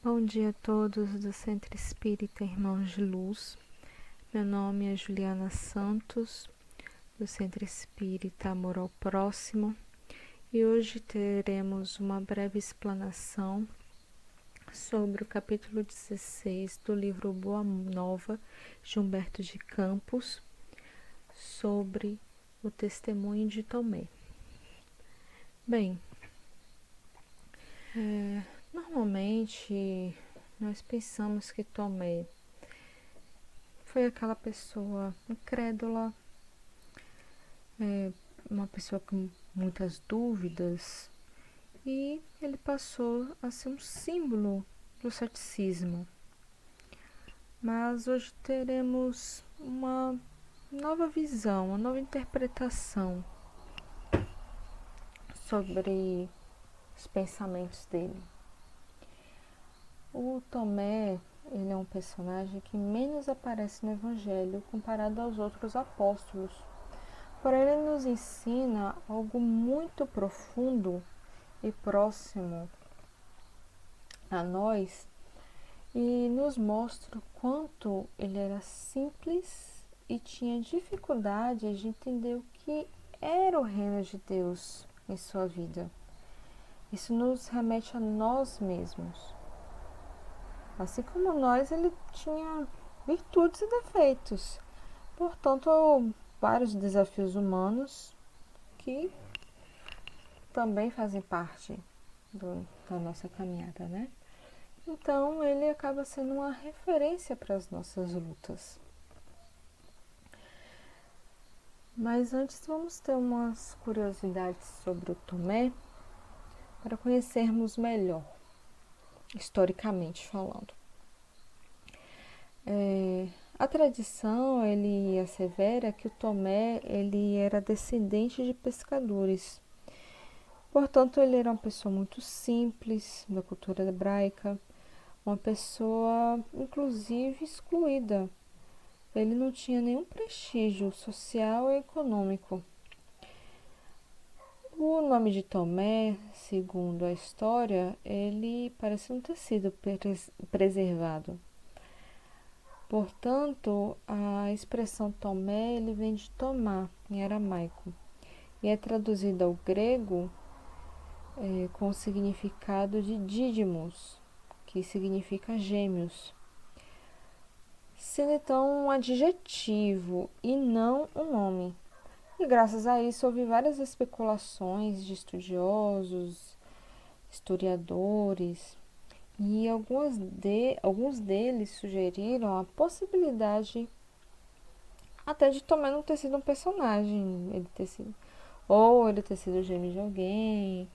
Bom dia a todos do Centro Espírita Irmãos de Luz. Meu nome é Juliana Santos, do Centro Espírita Amor ao Próximo, e hoje teremos uma breve explanação sobre o capítulo 16 do livro Boa Nova, de Humberto de Campos, sobre o testemunho de Tomé. Bem, normalmente nós pensamos que Tomé foi aquela pessoa incrédula, uma pessoa com muitas dúvidas, e ele passou a ser um símbolo do ceticismo. Mas hoje teremos uma nova visão, uma nova interpretação sobre os pensamentos dele. O Tomé, ele é um personagem que menos aparece no Evangelho comparado aos outros apóstolos. Porém, ele nos ensina algo muito profundo e próximo a nós e nos mostra o quanto ele era simples e tinha dificuldade de entender o que era o reino de Deus em sua vida. Isso nos remete a nós mesmos. Assim como nós, ele tinha virtudes e defeitos. Portanto, vários desafios humanos que também fazem parte da nossa caminhada, né? Então, ele acaba sendo uma referência para as nossas lutas. Mas antes, vamos ter umas curiosidades sobre o Tomé para conhecermos melhor, historicamente falando. A tradição, ele assevera que o Tomé, ele era descendente de pescadores. Portanto, ele era uma pessoa muito simples da cultura hebraica, uma pessoa, inclusive, excluída. Ele não tinha nenhum prestígio social e econômico. O nome de Tomé, segundo a história, ele parece não ter sido preservado. Portanto, a expressão Tomé, ele vem de Tomá, em aramaico, e é traduzida ao grego com o significado de Dídimos, que significa gêmeos, sendo então um adjetivo e não um nome. E graças a isso houve várias especulações de estudiosos, historiadores, e alguns deles sugeriram a possibilidade até de Tomé não ter sido um personagem, ele ter sido gêmeo de alguém,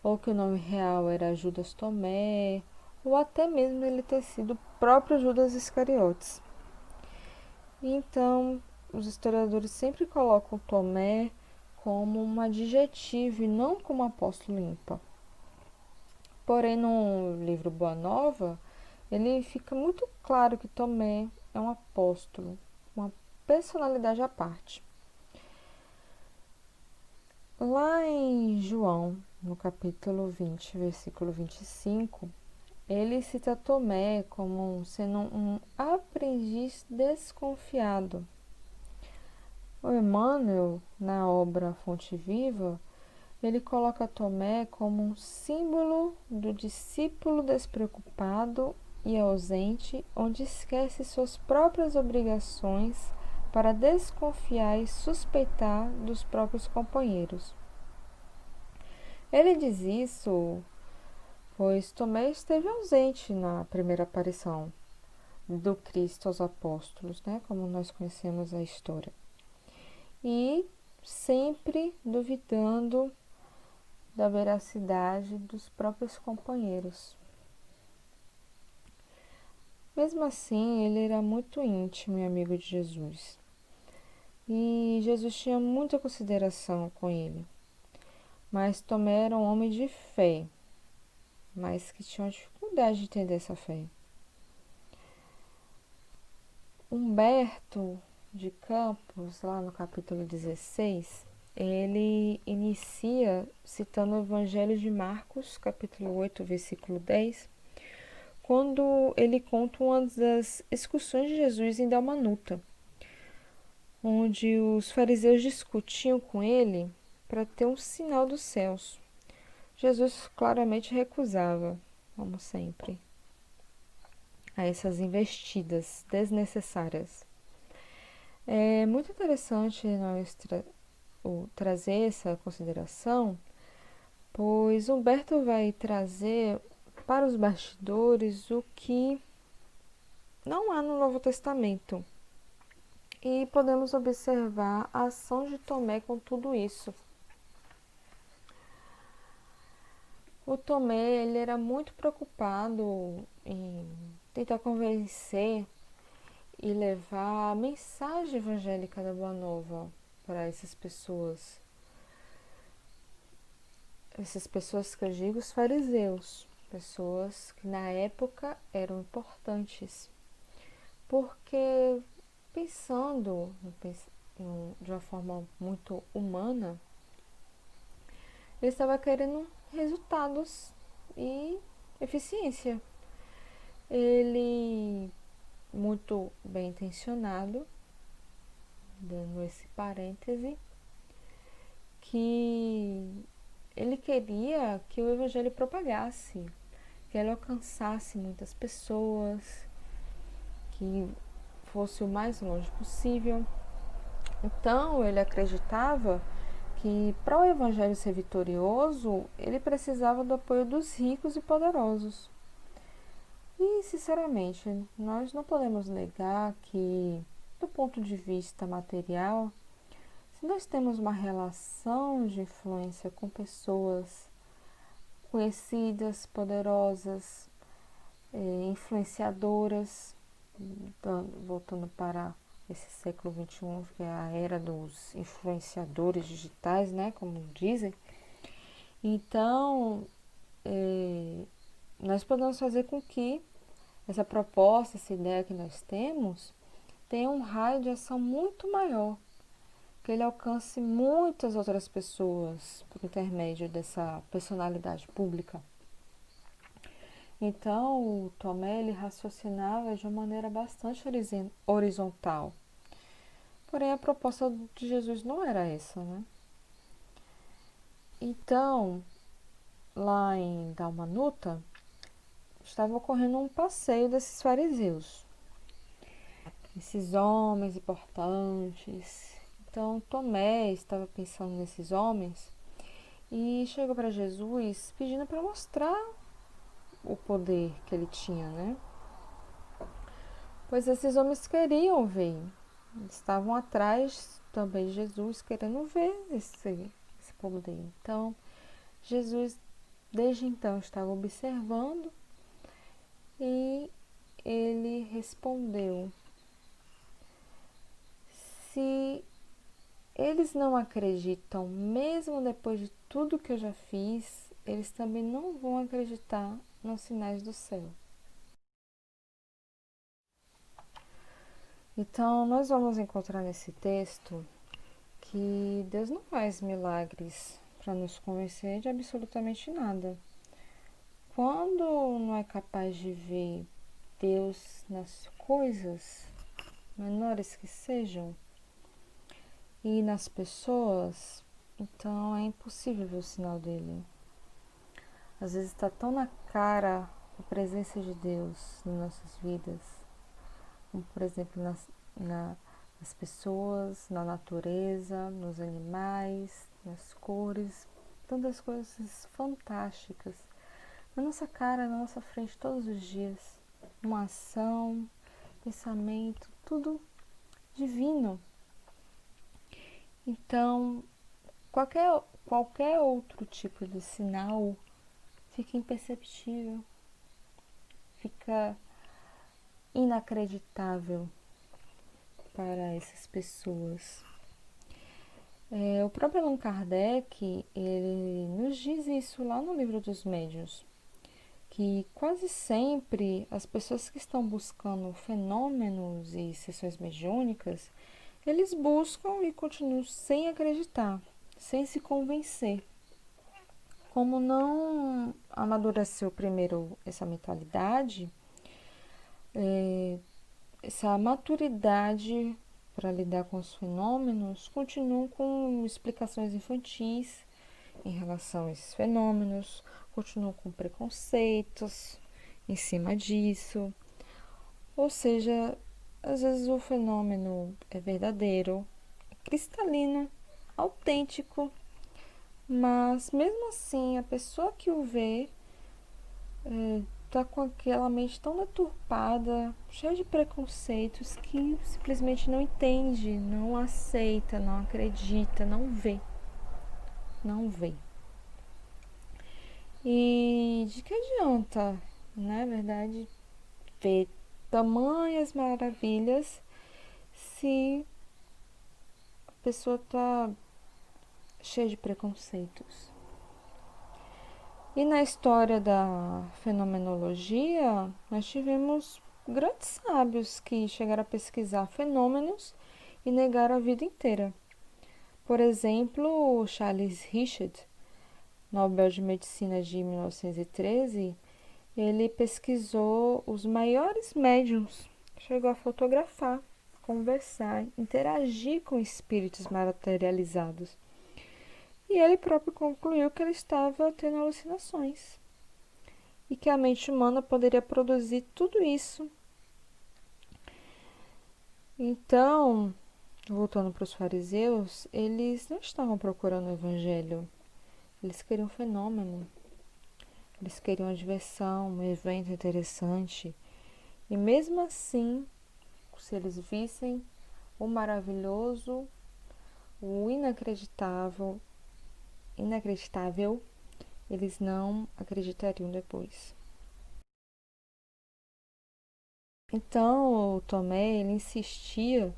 ou que o nome real era Judas Tomé, ou até mesmo ele ter sido o próprio Judas Iscariotes. Então, os historiadores sempre colocam Tomé como um adjetivo e não como apóstolo ímpar. Porém, no livro Boa Nova, ele fica muito claro que Tomé é um apóstolo, uma personalidade à parte. Lá em João, no capítulo 20, versículo 25, ele cita Tomé como sendo um aprendiz desconfiado. O Emmanuel, na obra Fonte Viva, ele coloca Tomé como um símbolo do discípulo despreocupado e ausente, onde esquece suas próprias obrigações para desconfiar e suspeitar dos próprios companheiros. Ele diz isso pois Tomé esteve ausente na primeira aparição do Cristo aos apóstolos, né, como nós conhecemos a história, e sempre duvidando da veracidade dos próprios companheiros. Mesmo assim, ele era muito íntimo e amigo de Jesus, e Jesus tinha muita consideração com ele. Mas Tomé era um homem de fé, mas que tinha uma dificuldade de entender essa fé. Humberto de Campos, lá no capítulo 16, ele inicia citando o Evangelho de Marcos, capítulo 8, versículo 10, quando ele conta uma das excursões de Jesus em Dalmanuta, onde os fariseus discutiam com ele para ter um sinal dos céus. Jesus claramente recusava, como sempre, a essas investidas desnecessárias. É muito interessante nós trazer essa consideração, pois Humberto vai trazer para os bastidores o que não há no Novo Testamento. E podemos observar a ação de Tomé com tudo isso. O Tomé, ele era muito preocupado em tentar convencer e levar a mensagem evangélica da Boa Nova para essas pessoas. Essas pessoas que eu digo, os fariseus, pessoas que na época eram importantes. Porque pensando de uma forma muito humana, ele estava querendo resultados e eficiência. Ele, muito bem intencionado, dando esse parêntese, que ele queria que o evangelho propagasse, que ele alcançasse muitas pessoas, que fosse o mais longe possível. Então ele acreditava que para o evangelho ser vitorioso, ele precisava do apoio dos ricos e poderosos. E, sinceramente, nós não podemos negar que, do ponto de vista material, se nós temos uma relação de influência com pessoas conhecidas, poderosas, influenciadoras, voltando para esse século XXI, que é a era dos influenciadores digitais, né, como dizem. Então, nós podemos fazer com que essa proposta, essa ideia que nós temos, tenha um raio de ação muito maior, que ele alcance muitas outras pessoas por intermédio dessa personalidade pública. Então, o Tomé, ele raciocinava de uma maneira bastante horizontal. Porém, a proposta de Jesus não era essa, né? Então, lá em Dalmanuta, estava ocorrendo um passeio desses fariseus, esses homens importantes. Então, Tomé estava pensando nesses homens e chegou para Jesus pedindo para mostrar o poder que ele tinha, né? Pois esses homens queriam ver, estavam atrás também de Jesus, querendo ver esse poder. Então, Jesus, desde então, estava observando e ele respondeu: se eles não acreditam, mesmo depois de tudo que eu já fiz, eles também não vão acreditar nos sinais do céu. Então, nós vamos encontrar nesse texto que Deus não faz milagres para nos convencer de absolutamente nada. Quando não é capaz de ver Deus nas coisas, menores que sejam, e nas pessoas, então é impossível ver o sinal dele. Às vezes está tão na cara a presença de Deus nas nossas vidas, como por exemplo nas pessoas, na natureza, nos animais, nas cores, tantas coisas fantásticas na nossa cara, na nossa frente todos os dias. Uma ação, pensamento, tudo divino. Então, qualquer outro tipo de sinal fica imperceptível, fica inacreditável para essas pessoas. O próprio Allan Kardec, ele nos diz isso lá no Livro dos Médiuns, que quase sempre as pessoas que estão buscando fenômenos e sessões mediúnicas, eles buscam e continuam sem acreditar, sem se convencer. como não amadureceu primeiro essa mentalidade, essa maturidade para lidar com os fenômenos, continuam com explicações infantis em relação a esses fenômenos, continuam com preconceitos em cima disso. Ou seja, às vezes o fenômeno é verdadeiro, é cristalino, autêntico, mas mesmo assim a pessoa que o vê tá com aquela mente tão deturpada, cheia de preconceitos, que simplesmente não entende, não aceita, não acredita, não vê. Não vê. E de que adianta, na verdade, ver tamanhas maravilhas se a pessoa tá cheia de preconceitos? E na história da fenomenologia, nós tivemos grandes sábios que chegaram a pesquisar fenômenos e negaram a vida inteira. Por exemplo, Charles Richard, Nobel de Medicina de 1913, ele pesquisou os maiores médiums, chegou a fotografar, conversar, interagir com espíritos materializados. E ele próprio concluiu que ele estava tendo alucinações e que a mente humana poderia produzir tudo isso. Então, voltando para os fariseus, eles não estavam procurando o evangelho, eles queriam um fenômeno, eles queriam uma diversão, um evento interessante. E mesmo assim, se eles vissem o maravilhoso, o inacreditável, eles não acreditariam depois. Então, o Tomé, ele insistia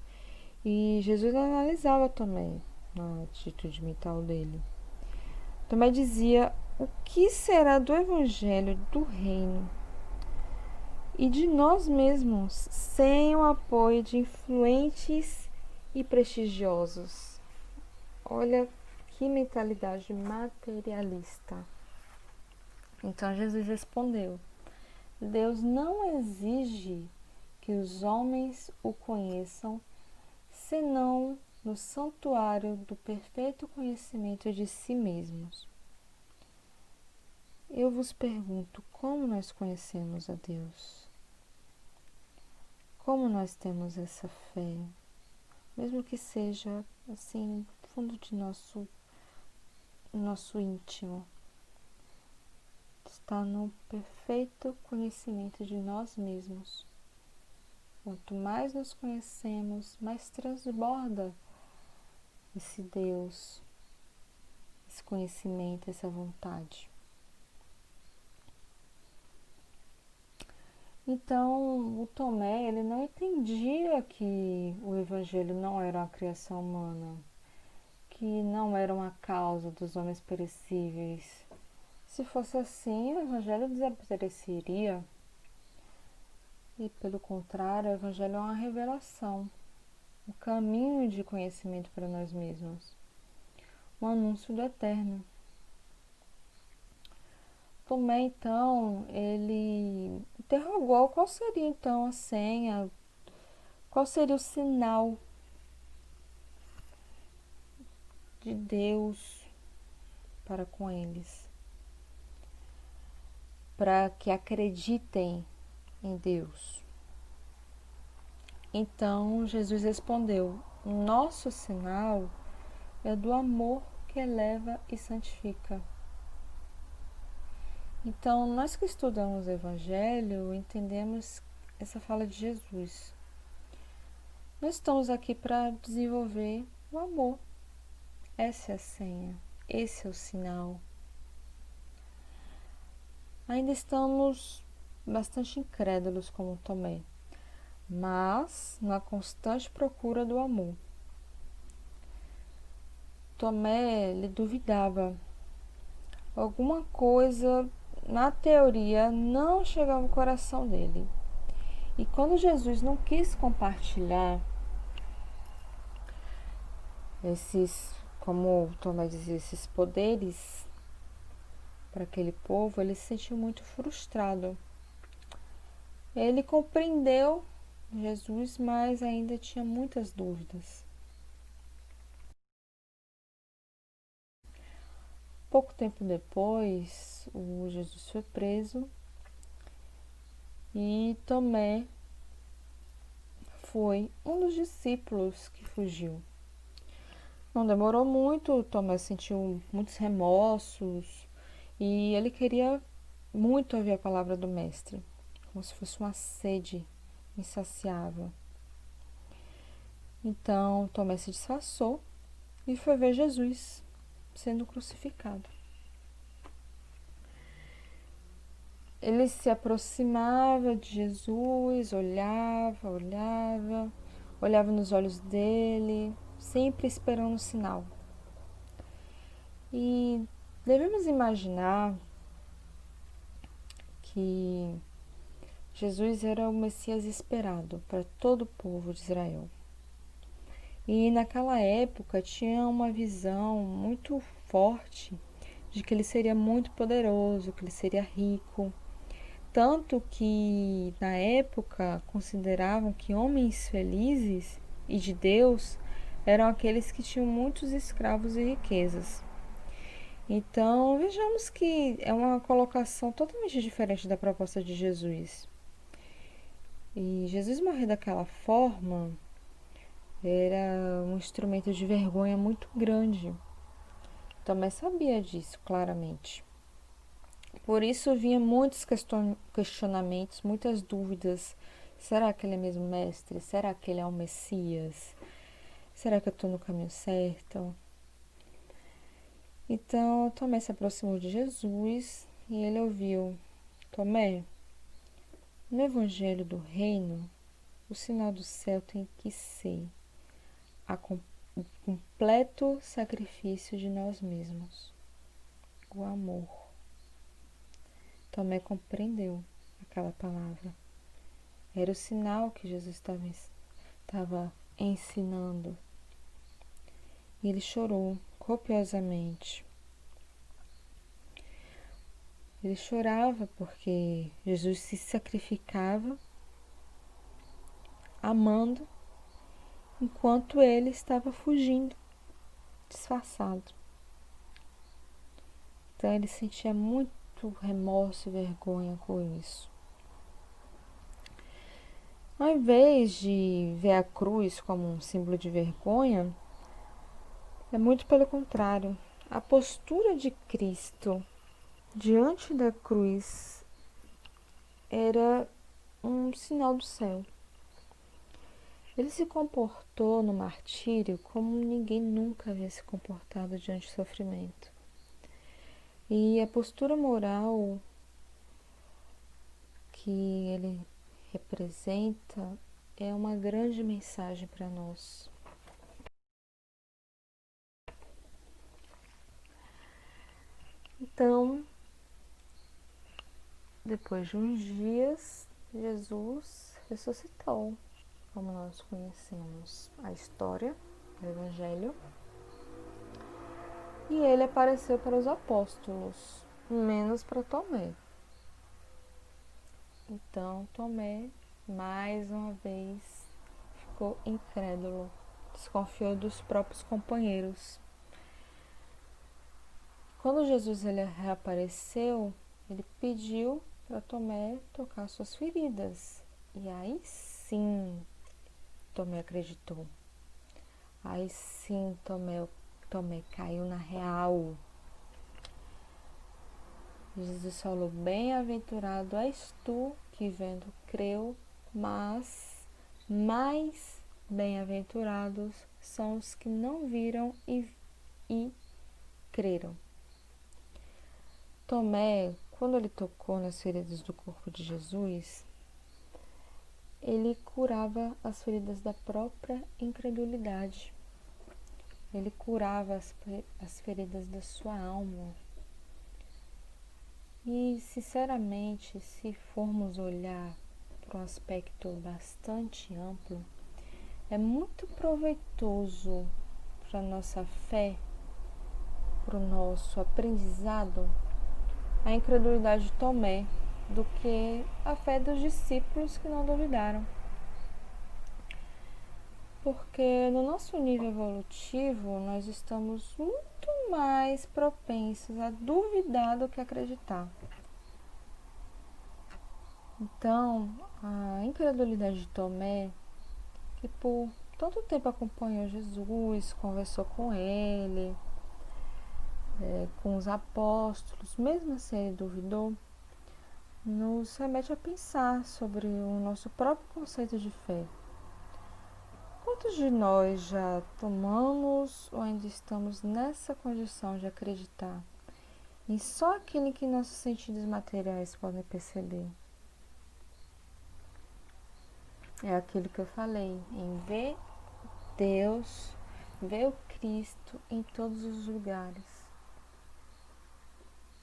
e Jesus analisava também na atitude mental dele. Tomé dizia: o que será do evangelho do reino e de nós mesmos sem o apoio de influentes e prestigiosos? Olha que mentalidade materialista. Então Jesus respondeu: Deus não exige que os homens o conheçam, senão no santuário do perfeito conhecimento de si mesmos. Eu vos pergunto, como nós conhecemos a Deus? Como nós temos essa fé? Mesmo que seja assim, no fundo de nosso íntimo. Está no perfeito conhecimento de nós mesmos. Quanto mais nos conhecemos, mais transborda esse Deus, esse conhecimento, essa vontade. Então, o Tomé, ele não entendia que o Evangelho não era uma criação humana, que não era uma causa dos homens perecíveis. Se fosse assim, o Evangelho desapareceria. E, pelo contrário, o Evangelho é uma revelação, um caminho de conhecimento para nós mesmos, um anúncio do eterno. Tomé, então, ele interrogou qual seria, então, a senha, qual seria o sinal de Deus para com eles, para que acreditem em Deus. Então, Jesus respondeu: nosso sinal é do amor que eleva e santifica. Então, nós que estudamos o Evangelho, entendemos essa fala de Jesus. Nós estamos aqui para desenvolver o amor. Essa é a senha, esse é o sinal. Ainda estamos bastante incrédulos como Tomé, mas na constante procura do amor. Tomé, ele duvidava. Alguma coisa na teoria não chegava ao coração dele. E quando Jesus não quis compartilhar esses, como Tomé dizia, esses poderes, para aquele povo, ele se sentiu muito frustrado. Ele compreendeu Jesus, mas ainda tinha muitas dúvidas. Pouco tempo depois, o Jesus foi preso e Tomé foi um dos discípulos que fugiu. Não demorou muito, Tomé sentiu muitos remorsos e ele queria muito ouvir a palavra do Mestre, como se fosse uma sede insaciável. Então Tomé se disfarçou e foi ver Jesus sendo crucificado. Ele se aproximava de Jesus, olhava nos olhos dele, sempre esperando um sinal. E devemos imaginar que Jesus era o Messias esperado para todo o povo de Israel. E naquela época tinha uma visão muito forte de que ele seria muito poderoso, que ele seria rico. Tanto que na época consideravam que homens felizes e de Deus eram aqueles que tinham muitos escravos e riquezas. Então vejamos que é uma colocação totalmente diferente da proposta de Jesus. E Jesus morrer daquela forma era um instrumento de vergonha muito grande. Tomé sabia disso claramente. Por isso vinha muitos questionamentos, muitas dúvidas. Será que ele é mesmo mestre? Será que ele é o Messias? Será que eu estou no caminho certo? Então Tomé se aproximou de Jesus e ele ouviu: Tomé, no Evangelho do Reino, o sinal do céu tem que ser o completo sacrifício de nós mesmos, o amor. Tomé compreendeu aquela palavra. Era o sinal que Jesus estava ensinando. E ele chorou copiosamente. Ele chorava porque Jesus se sacrificava, amando, enquanto ele estava fugindo, disfarçado. Então ele sentia muito remorso e vergonha com isso. Ao invés de ver a cruz como um símbolo de vergonha, é muito pelo contrário. A postura de Cristo diante da cruz era um sinal do céu. Ele se comportou no martírio como ninguém nunca havia se comportado diante do sofrimento. E a postura moral que ele representa é uma grande mensagem para nós. Então, depois de uns dias, Jesus ressuscitou, como nós conhecemos a história do Evangelho. E ele apareceu para os apóstolos, menos para Tomé. Então Tomé, mais uma vez, ficou incrédulo, desconfiou dos próprios companheiros. Quando Jesus ele reapareceu, ele pediu para Tomé tocar suas feridas. E aí sim, Tomé acreditou. Aí sim, Tomé caiu na real. Jesus falou: bem-aventurado és tu que vendo creu, mas mais bem-aventurados são os que não viram e creram. Tomé, quando ele tocou nas feridas do corpo de Jesus, ele curava as feridas da própria incredulidade. Ele curava as feridas da sua alma. E, sinceramente, se formos olhar para um aspecto bastante amplo, é muito proveitoso para a nossa fé, para o nosso aprendizado, a incredulidade de Tomé do que a fé dos discípulos que não duvidaram. Porque no nosso nível evolutivo, nós estamos muito mais propensos a duvidar do que acreditar. Então, a incredulidade de Tomé, que por tanto tempo acompanhou Jesus, conversou com ele, com os apóstolos, mesmo assim ele duvidou, nos remete a pensar sobre o nosso próprio conceito de fé. Quantos de nós já tomamos ou ainda estamos nessa condição de acreditar em só aquilo que nossos sentidos materiais podem perceber? É aquilo que eu falei, em ver Deus, ver o Cristo em todos os lugares,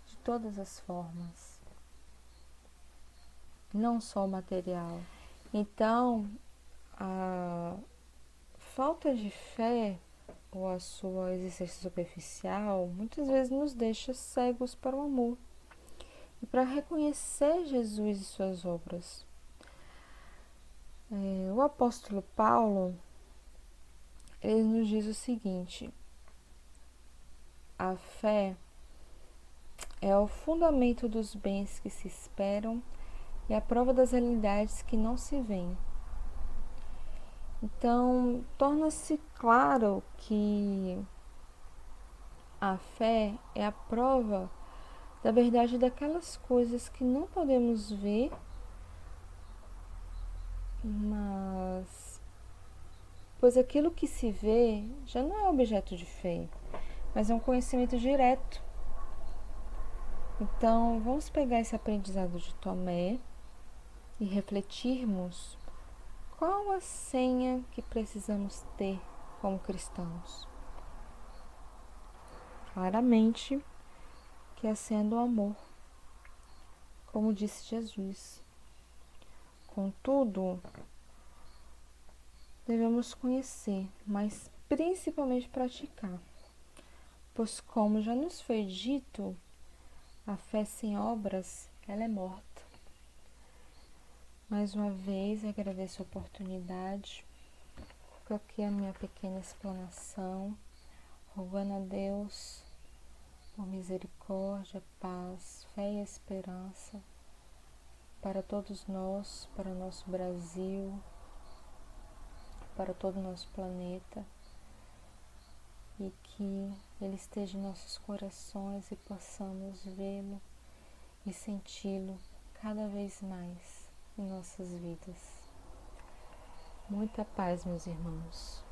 de todas as formas, não só o material. Então, a falta de fé ou a sua existência superficial muitas vezes nos deixa cegos para o amor e para reconhecer Jesus e suas obras. O apóstolo Paulo, ele nos diz o seguinte: a fé é o fundamento dos bens que se esperam e a prova das realidades que não se veem. Então, torna-se claro que a fé é a prova da verdade daquelas coisas que não podemos ver, mas pois aquilo que se vê já não é objeto de fé, mas é um conhecimento direto. Então, vamos pegar esse aprendizado de Tomé e refletirmos qual a senha que precisamos ter como cristãos. Claramente que é a senha do amor, como disse Jesus. Contudo, devemos conhecer, mas principalmente praticar, pois como já nos foi dito, a fé sem obras, ela é morta. Mais uma vez, agradeço a oportunidade, fico aqui a minha pequena explanação, rogando a Deus por misericórdia, paz, fé e esperança para todos nós, para o nosso Brasil, para todo o nosso planeta, e que Ele esteja em nossos corações e possamos vê-lo e senti-lo cada vez mais em nossas vidas. Muita paz, meus irmãos.